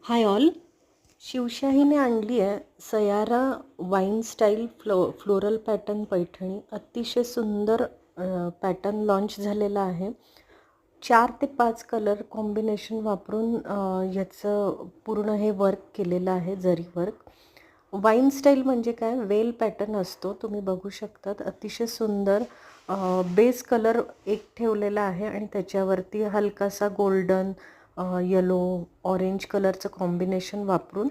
Hi all. शिवशाहीने आणली आहे सयारा wine style floral pattern Paithani. अतिशय सुंदर पॅटर्न लॉन्च झालेला आहे. 4 ते 5 कलर कॉम्बिनेशन वापरून याचं पूर्ण हे वर्क केलेलं आहे, जरी वर्क. वाईन स्टाईल म्हणजे काय, वेल पॅटर्न असतो. तुम्ही बघू शकतात अतिशय सुंदर बेस कलर एक ठेवलेला आहे आणि त्याच्यावरती हलकासा गोल्डन, येलो, ऑरेंज कलरचं कॉम्बिनेशन वापरून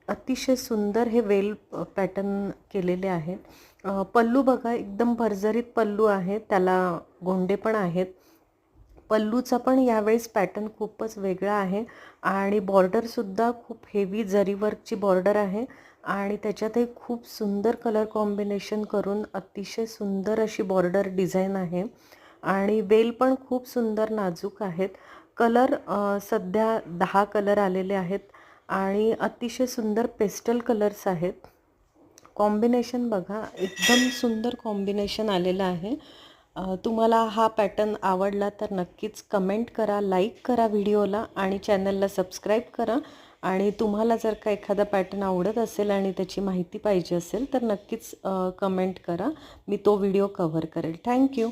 अतिशय सुंदर हे वेल पॅटर्न केलेले आहेत. पल्लू बघा, एकदम भरजरीत पल्लू आहे, त्याला गोंडे पण आहेत. पल्लूचा पण यावेळेस पॅटर्न खूपच वेगळा आहे आणि बॉर्डरसुद्धा खूप हेवी जरी वर्कची बॉर्डर आहे आणि त्याच्यातही खूप सुंदर कलर कॉम्बिनेशन करून अतिशय सुंदर अशी बॉर्डर डिझाईन आहे आणि वेल पण खूप सुंदर नाजूक आहेत. कलर सध्या 10 कलर आलेले आहेत आणि अतिशय सुंदर पेस्टल कलर्स आहेत. कॉम्बिनेशन बघा, एकदम सुंदर कॉम्बिनेशन आलेलं आहे. तुम्हाला हा पॅटर्न आवडला तर नक्कीच कमेंट करा, लाईक करा व्हिडिओला आणि चॅनलला सबस्क्राईब करा. आणि तुम्हाला जर का एखादा पॅटर्न आवडत असेल आणि त्याची माहिती पाहिजे असेल तर नक्कीच कमेंट करा, मी तो व्हिडिओ कव्हर करेल. थँक्यू.